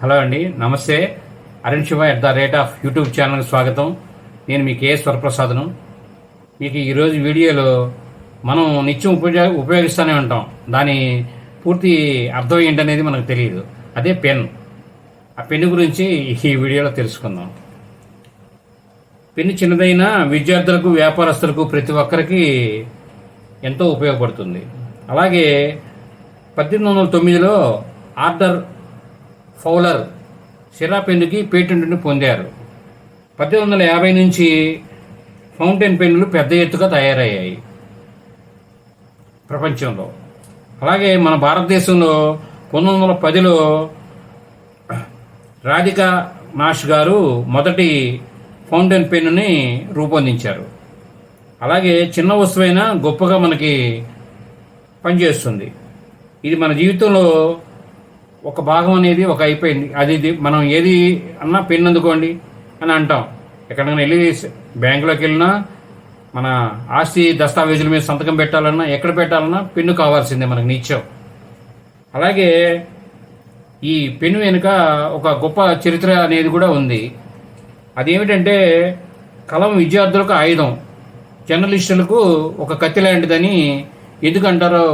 Hello అండి, నమస్తే. Arun Shiva @YouTube ఛానల్కి స్వాగతం. నేను మీ కేఎస్ వరప్రసాద్ను. మీకు ఈరోజు వీడియోలో మనం నిత్యం ఉపయోగిస్తూనే ఉంటాం. దాని పూర్తి అర్థం ఏంటనేది మనకు తెలియదు. అదే పెన్. ఆ పెన్ను గురించి ఈ వీడియోలో తెలుసుకుందాం. పెన్ను చిన్నదైన విద్యార్థులకు, వ్యాపారస్తులకు, ప్రతి ఒక్కరికి ఎంతో ఉపయోగపడుతుంది. అలాగే 1809లో ఆర్థర్ ఫౌలర్ సిరా పెన్నుకి పేటెంట్ను పొందారు. 1850 నుంచి ఫౌంటైన్ పెన్నులు పెద్ద ఎత్తుగా తయారయ్యాయి ప్రపంచంలో. అలాగే మన భారతదేశంలో 1910లో రాధికా నాష్ గారు మొదటి ఫౌంటైన్ పెన్నుని రూపొందించారు. అలాగే చిన్న వస్తువైనా గొప్పగా మనకి పనిచేస్తుంది. ఇది మన జీవితంలో ఒక భాగం అనేది అయిపోయింది. అది మనం ఏది అన్నా పెన్ అందుకోండి అని అంటాం. ఎక్కడికైనా వెళ్ళి బ్యాంకులోకి వెళ్ళినా, మన ఆస్తి దస్తావేజుల మీద సంతకం పెట్టాలన్నా, ఎక్కడ పెట్టాలన్నా పెన్ను కావాల్సిందే మనకు నిత్యం. అలాగే ఈ పెన్ను వెనుక ఒక గొప్ప చరిత్ర అనేది కూడా ఉంది. అదేమిటంటే కలం విద్యార్థులకు ఆయుధం, జర్నలిస్టులకు ఒక కత్తి లాంటిదని ఎందుకంటారో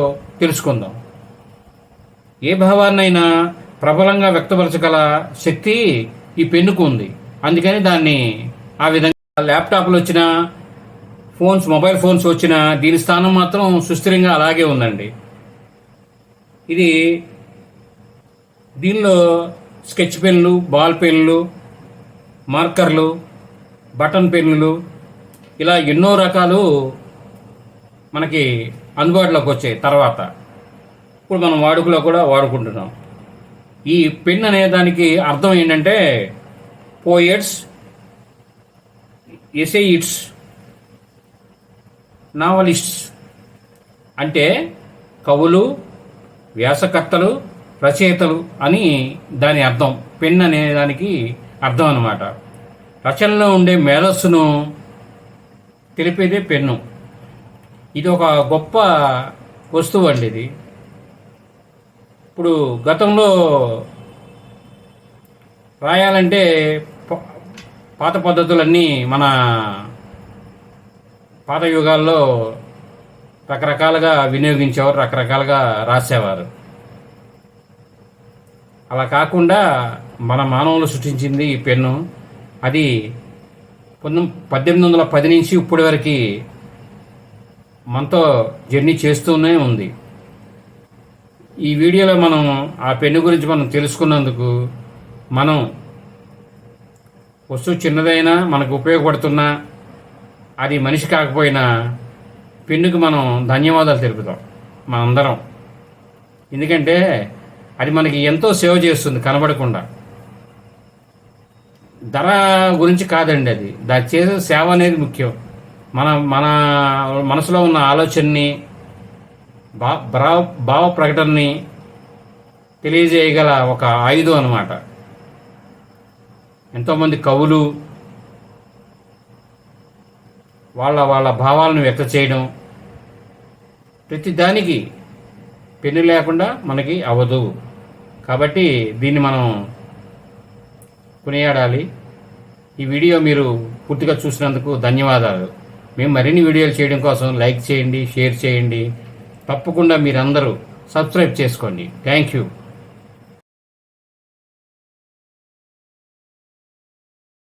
తెలుసుకుందాం. ఏ భావాన్నైనా ప్రబలంగా వ్యక్తపరచగల శక్తి ఈ పెన్నుకు ఉంది. అందుకని దాన్ని ఆ విధంగా ల్యాప్టాప్లు వచ్చినా, మొబైల్ ఫోన్స్ వచ్చినా దీని స్థానం మాత్రం సుస్థిరంగా అలాగే ఉందండి. దీనిలో స్కెచ్ పెన్నులు, బాల్ పెన్నులు, మార్కర్లు, బటన్ పెన్నులు, ఇలా ఎన్నో రకాలు మనకి అందుబాటులోకి వచ్చాయి. తర్వాత ఇప్పుడు మనం వాడుకలో కూడా వాడుకుంటున్నాం. ఈ పెన్ అనే దానికి అర్థం ఏంటంటే పోయట్స్, ఎసేయిట్స్, నావలిస్ట్స్ అంటే కవులు, వ్యాసకర్తలు, రచయితలు అని దాని అర్థం. పెన్ అనే దానికి అర్థం అన్నమాట. రచనలో ఉండే మేధస్సును తెలిపేదే పెన్ను. ఇది ఒక గొప్ప వస్తువు అండి. ఇది ఇప్పుడు గతంలో రాయాలంటే పాత పద్ధతులన్నీ మన పాత యుగాల్లో రకరకాలుగా వినియోగించేవారు, రకరకాలుగా రాసేవారు. అలా కాకుండా మన మానవులు సృష్టించింది ఈ పెన్ను. అది 1810 నుంచి ఇప్పటి వరకు మనతో జర్నీ చేస్తూనే ఉంది. ఈ వీడియోలో మనం ఆ పెన్ను గురించి మనం తెలుసుకున్నందుకు, మనం వస్తువు చిన్నదైనా మనకు ఉపయోగపడుతున్నా, అది మనిషి కాకపోయినా పెన్నుకి మనం ధన్యవాదాలు తెలుపుతాం మనందరం. ఎందుకంటే అది మనకి ఎంతో సేవ చేస్తుంది కనబడకుండా. ధర గురించి కాదండి, అది దాని చేసే సేవ అనేది ముఖ్యం. మన మనసులో ఉన్న ఆలోచనని, భావ ప్రకటనని తెలియజేయగల ఒక ఆయుధం అన్నమాట. ఎంతోమంది కవులు వాళ్ళ భావాలను వ్యక్త చేయడం, ప్రతి దానికి పెన్ను లేకుండా మనకి అవ్వదు. కాబట్టి దీన్ని మనం కొనియాడాలి. ఈ వీడియో మీరు పూర్తిగా చూసినందుకు ధన్యవాదాలు. మేము మరిన్ని వీడియోలు చేయడం కోసం లైక్ చేయండి, షేర్ చేయండి. తప్పకుండా మీరందరూ సబ్స్క్రైబ్ చేసుకోండి. Thank you.